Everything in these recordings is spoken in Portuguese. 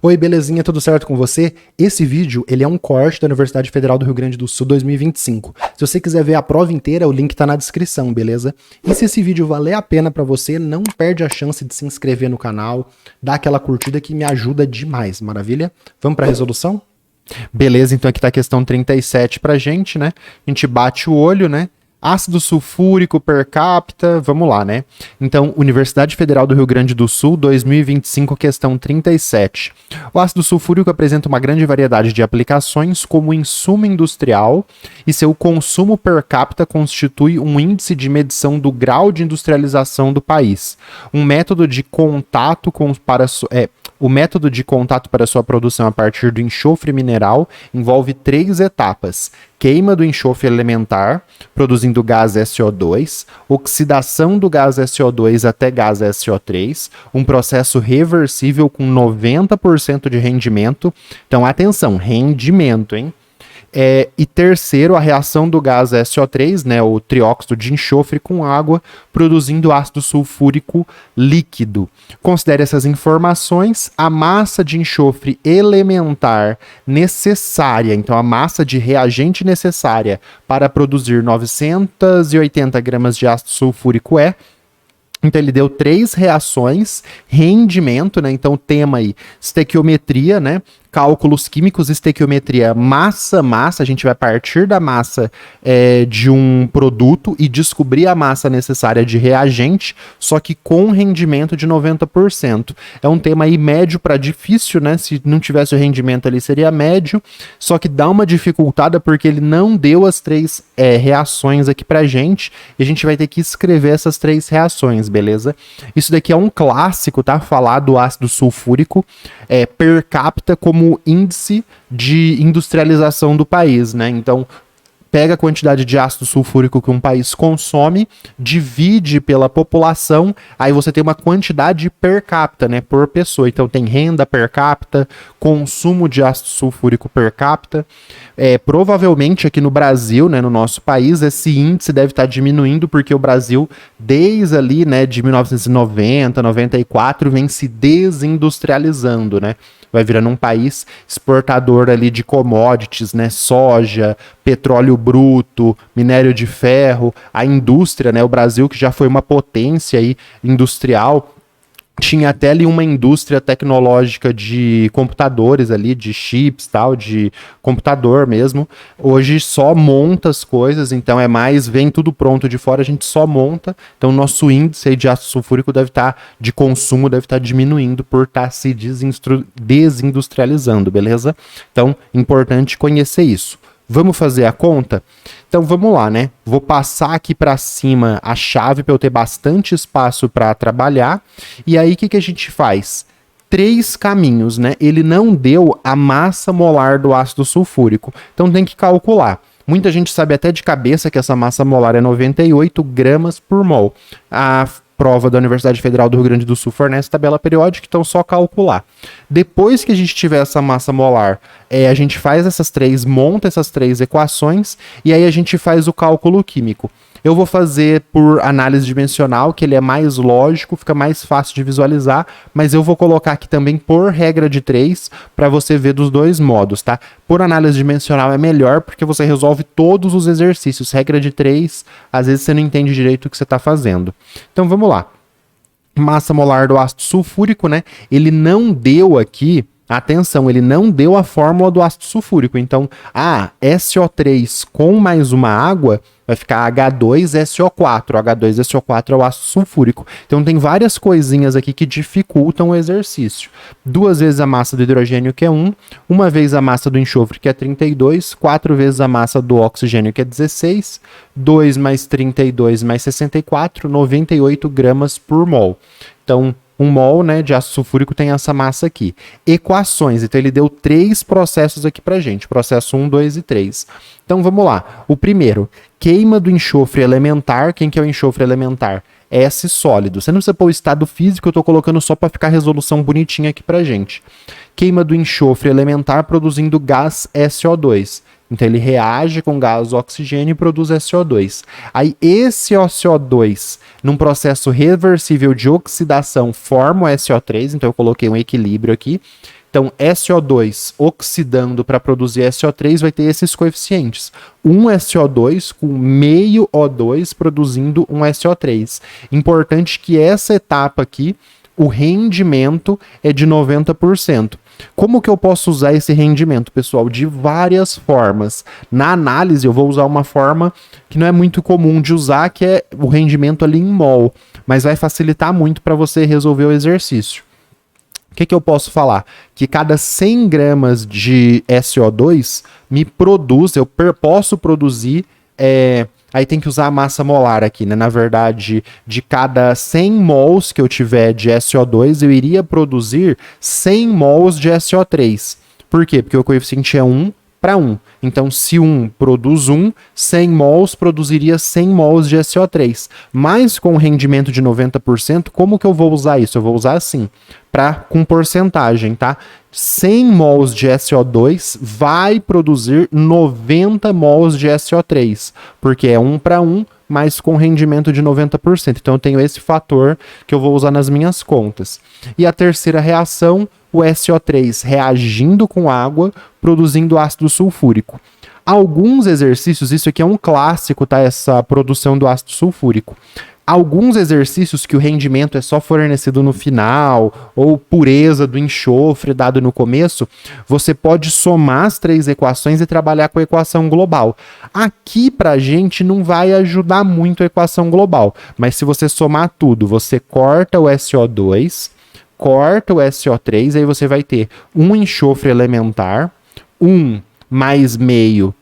Oi, belezinha, tudo certo com você? Esse vídeo, ele é um corte da Universidade Federal do Rio Grande do Sul 2025. Se você quiser ver a prova inteira, o link tá na descrição, beleza? E se esse vídeo valer a pena pra você, não perde a chance de se inscrever no canal, dar aquela curtida que me ajuda demais, maravilha? Vamos pra resolução? Beleza, então aqui tá a questão 37 pra gente, né? A gente bate o olho, né? Ácido sulfúrico per capita, vamos lá, né? Então, Universidade Federal do Rio Grande do Sul, 2025, questão 37. O ácido sulfúrico apresenta uma grande variedade de aplicações como insumo industrial e seu consumo per capita constitui um índice de medição do grau de industrialização do país. Um método de contato o método de contato para sua produção a partir do enxofre mineral envolve 3 etapas: queima do enxofre elementar, produzindo gás SO2, oxidação do gás SO2 até gás SO3, um processo reversível com 90% de rendimento. Então, atenção, rendimento, hein? E terceiro, a reação do gás SO3, né, o trióxido de enxofre com água, produzindo ácido sulfúrico líquido. Considere essas informações. A massa de enxofre elementar necessária, então a massa de reagente necessária para produzir 980 gramas de ácido sulfúrico é. Então ele deu 3 reações, rendimento, né? Então o tema aí, estequiometria, né? Cálculos químicos, estequiometria, massa, a gente vai partir da massa de um produto e descobrir a massa necessária de reagente, só que com rendimento de 90%. É um tema aí médio para difícil, né? Se não tivesse o rendimento ali seria médio, só que dá uma dificultada porque ele não deu as 3 reações aqui pra gente, e a gente vai ter que escrever essas 3 reações, beleza? Isso daqui é um clássico, tá? Falar do ácido sulfúrico per capita como índice de industrialização do país, né? Então, pega a quantidade de ácido sulfúrico que um país consome, divide pela população, aí você tem uma quantidade per capita, né, por pessoa. Então tem renda per capita, consumo de ácido sulfúrico per capita. Provavelmente aqui no Brasil, né, no nosso país, esse índice deve estar diminuindo, porque o Brasil, desde ali, né, de 1990, 94, vem se desindustrializando, né? Vai virando um país exportador ali de commodities, né? Soja, petróleo bruto, minério de ferro, a indústria, né? O Brasil, que já foi uma potência aí industrial, tinha até ali uma indústria tecnológica de computadores ali, de chips, tal, de computador mesmo. Hoje só monta as coisas, então vem tudo pronto de fora, a gente só monta. Então nosso índice aí de ácido sulfúrico de consumo deve estar diminuindo por estar se desindustrializando, beleza? Então, importante conhecer isso. Vamos fazer a conta? Então vamos lá, né? Vou passar aqui para cima a chave para eu ter bastante espaço para trabalhar. E aí o que a gente faz? 3 caminhos, né? Ele não deu a massa molar do ácido sulfúrico, então tem que calcular. Muita gente sabe até de cabeça que essa massa molar é 98 gramas por mol. A prova da Universidade Federal do Rio Grande do Sul fornece tabela periódica, então só calcular. Depois que a gente tiver essa massa molar, a gente faz monta essas 3 equações, e aí a gente faz o cálculo químico. Eu vou fazer por análise dimensional, que ele é mais lógico, fica mais fácil de visualizar, mas eu vou colocar aqui também por regra de 3, para você ver dos 2 modos, tá? Por análise dimensional é melhor, porque você resolve todos os exercícios. Regra de 3, às vezes você não entende direito o que você está fazendo. Então vamos lá. Massa molar do ácido sulfúrico, né? Ele não deu aqui, atenção, ele não deu a fórmula do ácido sulfúrico. Então, SO3 com mais uma água vai ficar H2SO4. H2SO4 é o ácido sulfúrico. Então, tem várias coisinhas aqui que dificultam o exercício. 2 vezes a massa do hidrogênio, que é 1. 1 vez a massa do enxofre, que é 32. 4 vezes a massa do oxigênio, que é 16. 2 mais 32 mais 64, 98 gramas por mol. Então, 1 mol, né, de ácido sulfúrico tem essa massa aqui. Equações, então ele deu 3 processos aqui pra gente, processo 1, 2 e 3. Então vamos lá. O primeiro, queima do enxofre elementar. Quem que é o enxofre elementar? S sólido. Você não precisa pôr o estado físico, eu tô colocando só para ficar a resolução bonitinha aqui pra gente. Queima do enxofre elementar produzindo gás SO2. Então ele reage com gás oxigênio e produz SO2. Aí esse SO2, num processo reversível de oxidação, forma o SO3, então eu coloquei um equilíbrio aqui. Então, SO2 oxidando para produzir SO3 vai ter esses coeficientes. Um SO2 com meio O2 produzindo um SO3. Importante que essa etapa aqui, o rendimento é de 90%. Como que eu posso usar esse rendimento, pessoal? De várias formas. Na análise, eu vou usar uma forma que não é muito comum de usar, que é o rendimento ali em mol, mas vai facilitar muito para você resolver o exercício. O que eu posso falar? Que cada 100 gramas de SO2 me produz, eu posso produzir, aí tem que usar a massa molar aqui, né? Na verdade, de cada 100 mols que eu tiver de SO2, eu iria produzir 100 mols de SO3. Por quê? Porque o coeficiente é 1 para 1. Então, se 1 produz 1, 100 mols produziria 100 mols de SO3. Mas com rendimento de 90%, como que eu vou usar isso? Eu vou usar assim, com porcentagem, tá? 100 mols de SO2 vai produzir 90 mols de SO3, porque é 1 para 1, mas com rendimento de 90%. Então eu tenho esse fator que eu vou usar nas minhas contas. E a terceira reação, o SO3 reagindo com água, produzindo ácido sulfúrico. Alguns exercícios, isso aqui é um clássico, tá? Essa produção do ácido sulfúrico. Alguns exercícios que o rendimento é só fornecido no final, ou pureza do enxofre dado no começo, você pode somar as 3 equações e trabalhar com a equação global. Aqui, pra gente, não vai ajudar muito a equação global, mas se você somar tudo, você corta o SO2, corta o SO3, aí você vai ter um enxofre elementar, 1 mais meio,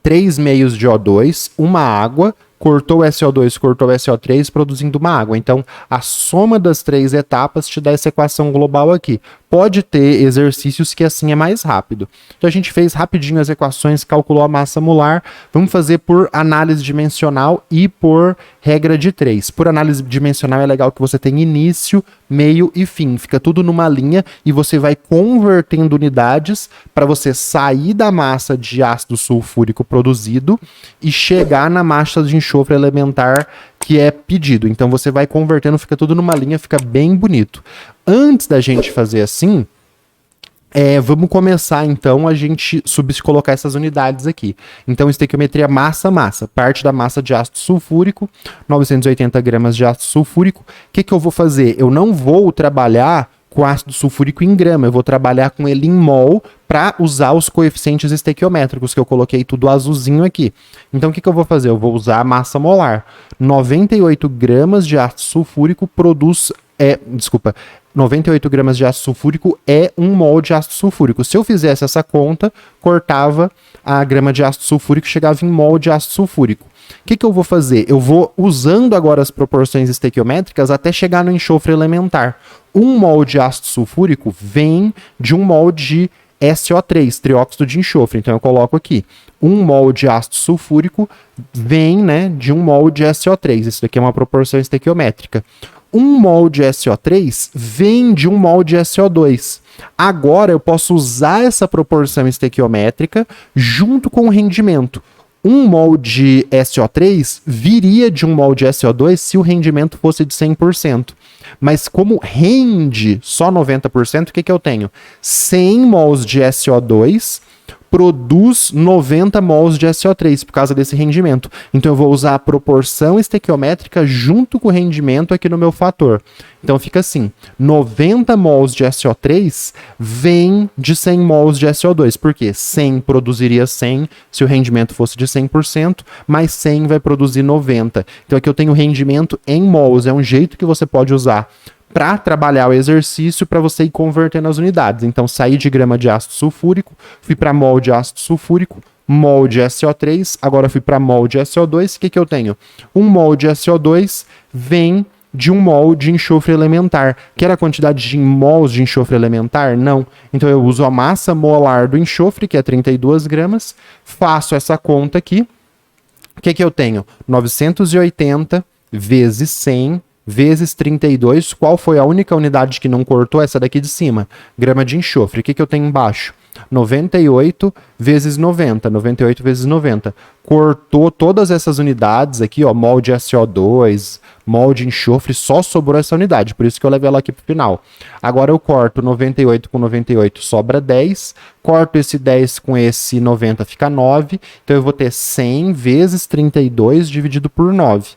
3 meios de O2, uma água, cortou o SO2, cortou o SO3, produzindo uma água. Então, a soma das 3 etapas te dá essa equação global aqui. Pode ter exercícios que assim é mais rápido. Então, a gente fez rapidinho as equações, calculou a massa molar. Vamos fazer por análise dimensional e por regra de 3. Por análise dimensional é legal que você tem início, meio e fim. Fica tudo numa linha e você vai convertendo unidades para você sair da massa de ácido sulfúrico produzido e chegar na massa de enxofre elementar que é pedido. Então você vai convertendo, fica tudo numa linha, fica bem bonito. Antes da gente fazer assim, vamos começar então a gente colocar essas unidades aqui. Então estequiometria massa-massa, parte da massa de ácido sulfúrico, 980 gramas de ácido sulfúrico. O que eu vou fazer? Eu não vou trabalhar com ácido sulfúrico em grama, eu vou trabalhar com ele em mol para usar os coeficientes estequiométricos, que eu coloquei tudo azulzinho aqui. Então o que eu vou fazer? Eu vou usar a massa molar. 98 gramas de ácido sulfúrico produz... 98 gramas de ácido sulfúrico é 1 mol de ácido sulfúrico. Se eu fizesse essa conta, cortava a grama de ácido sulfúrico e chegava em mol de ácido sulfúrico. O que eu vou fazer? Eu vou usando agora as proporções estequiométricas até chegar no enxofre elementar. 1 mol de ácido sulfúrico vem de 1 mol de SO3, trióxido de enxofre. Então eu coloco aqui, 1 mol de ácido sulfúrico vem, né, de 1 mol de SO3. Isso daqui é uma proporção estequiométrica. 1 mol de SO3 vem de 1 mol de SO2. Agora eu posso usar essa proporção estequiométrica junto com o rendimento. 1 mol de SO3 viria de 1 mol de SO2 se o rendimento fosse de 100%. Mas como rende só 90%, o que eu tenho? 100 mols de SO2 produz 90 mols de SO3 por causa desse rendimento. Então eu vou usar a proporção estequiométrica junto com o rendimento aqui no meu fator. Então fica assim, 90 mols de SO3 vem de 100 mols de SO2. Por quê? 100 produziria 100 se o rendimento fosse de 100%, mais 100 vai produzir 90. Então aqui eu tenho rendimento em mols. É um jeito que você pode usar para trabalhar o exercício para você ir convertendo as unidades. Então, saí de grama de ácido sulfúrico, fui para mol de ácido sulfúrico, mol de SO3, agora fui para mol de SO2. O que eu tenho? 1 mol de SO2 vem de 1 mol de enxofre elementar. Quer a quantidade de mols de enxofre elementar? Não. Então, eu uso a massa molar do enxofre, que é 32 gramas, faço essa conta aqui. O que eu tenho? 980 vezes 100 vezes 32, qual foi a única unidade que não cortou? Essa daqui de cima, grama de enxofre. O que eu tenho embaixo? 98 vezes 90, 98 vezes 90. Cortou todas essas unidades aqui, ó, mol de SO2, mol de enxofre, só sobrou essa unidade, por isso que eu levei ela aqui pro final. Agora eu corto 98 com 98, sobra 10, corto esse 10 com esse 90, fica 9, então eu vou ter 100 vezes 32 dividido por 9.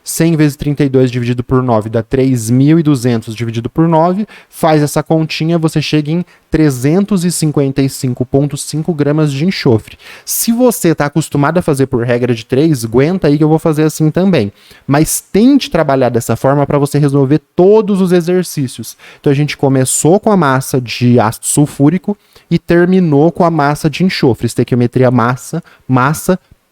100 vezes 32 dividido por 9 dá 3.200 dividido por 9, faz essa continha, você chega em 355,5 gramas de enxofre. Se você está acostumado a fazer por regra de 3, aguenta aí que eu vou fazer assim também. Mas tente trabalhar dessa forma para você resolver todos os exercícios. Então a gente começou com a massa de ácido sulfúrico e terminou com a massa de enxofre. Estequiometria massa,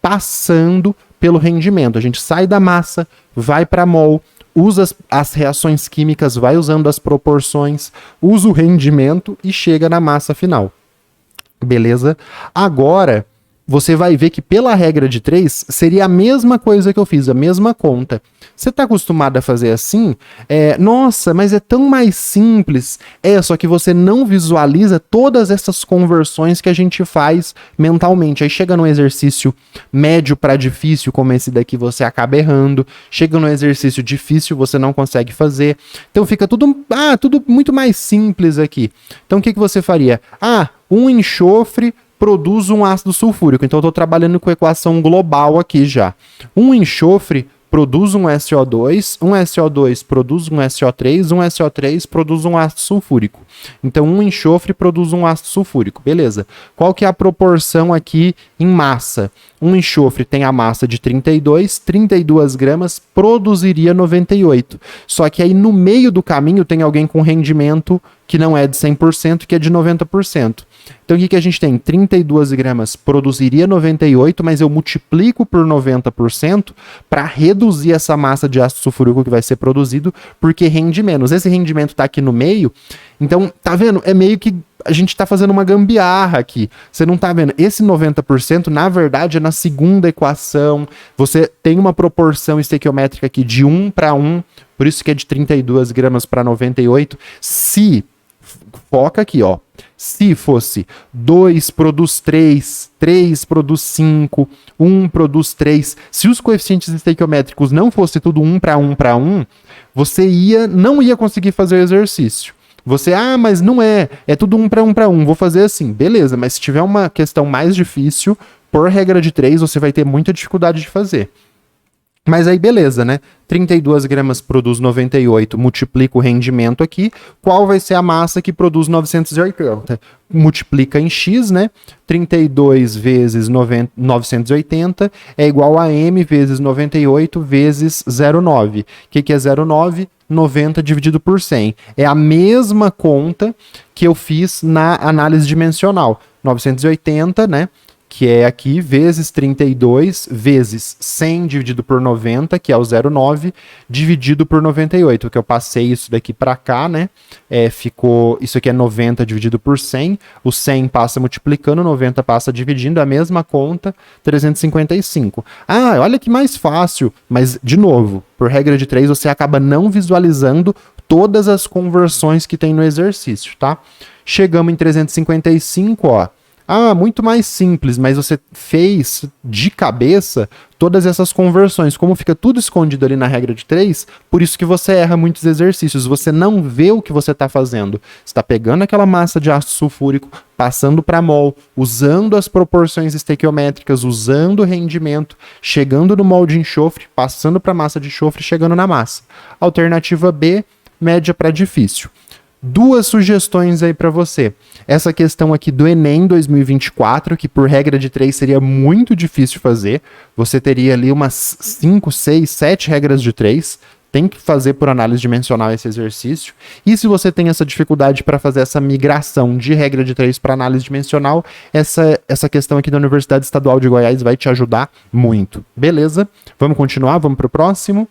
passando pelo rendimento. A gente sai da massa, vai para mol, usa as reações químicas, vai usando as proporções, usa o rendimento e chega na massa final. Beleza? Agora, você vai ver que pela regra de 3, seria a mesma coisa que eu fiz, a mesma conta. Você está acostumado a fazer assim? Nossa, mas é tão mais simples. Só que você não visualiza todas essas conversões que a gente faz mentalmente. Aí chega num exercício médio para difícil, como esse daqui, você acaba errando. Chega num exercício difícil, você não consegue fazer. Então fica tudo muito mais simples aqui. Então o que você faria? Um enxofre produz um ácido sulfúrico. Então eu estou trabalhando com equação global aqui já. Um enxofre produz um SO2 produz um SO3, um SO3 produz um ácido sulfúrico. Então um enxofre produz um ácido sulfúrico, beleza. Qual que é a proporção aqui em massa? Um enxofre tem a massa de 32 gramas, produziria 98. Só que aí no meio do caminho tem alguém com rendimento que não é de 100%, que é de 90%. Então o que a gente tem? 32 gramas produziria 98, mas eu multiplico por 90% para reduzir essa massa de ácido sulfúrico que vai ser produzido, porque rende menos. Esse rendimento está aqui no meio, então, tá vendo? É meio que a gente está fazendo uma gambiarra aqui. Você não tá vendo? Esse 90%, na verdade, é na segunda equação. Você tem uma proporção estequiométrica aqui de 1 para 1, por isso que é de 32 gramas para 98. Foca aqui, ó. Se fosse 2 produz 3, 3 produz 5, 1 produz 3, se os coeficientes estequiométricos não fosse tudo 1 para 1 para 1, você não ia conseguir fazer o exercício. Você, mas não é tudo 1 para 1 para 1, vou fazer assim. Beleza, mas se tiver uma questão mais difícil, por regra de 3, você vai ter muita dificuldade de fazer. Mas aí beleza, né? 32 gramas produz 98, multiplica o rendimento aqui. Qual vai ser a massa que produz 980? Multiplica em X, né? 32 vezes 980 é igual a M vezes 98 vezes 0,9. O que é 0,9? 90 dividido por 100. É a mesma conta que eu fiz na análise dimensional. 980, né? Que é aqui, vezes 32, vezes 100 dividido por 90, que é o 0,9, dividido por 98, que eu passei isso daqui para cá, né? Ficou, isso aqui é 90 dividido por 100, o 100 passa multiplicando, 90 passa dividindo, a mesma conta, 355. Olha que mais fácil, mas, de novo, por regra de 3, você acaba não visualizando todas as conversões que tem no exercício, tá? Chegamos em 355, ó. Muito mais simples, mas você fez de cabeça todas essas conversões. Como fica tudo escondido ali na regra de 3, por isso que você erra muitos exercícios. Você não vê o que você está fazendo. Você está pegando aquela massa de ácido sulfúrico, passando para mol, usando as proporções estequiométricas, usando o rendimento, chegando no mol de enxofre, passando para massa de enxofre, chegando na massa. Alternativa B, média para difícil. 2 sugestões aí para você. Essa questão aqui do Enem 2024, que por regra de 3 seria muito difícil fazer. Você teria ali umas 5, 6, 7 regras de 3. Tem que fazer por análise dimensional esse exercício. E se você tem essa dificuldade para fazer essa migração de regra de 3 para análise dimensional, essa questão aqui da Universidade Estadual de Goiás vai te ajudar muito. Beleza? Vamos continuar? Vamos para o próximo?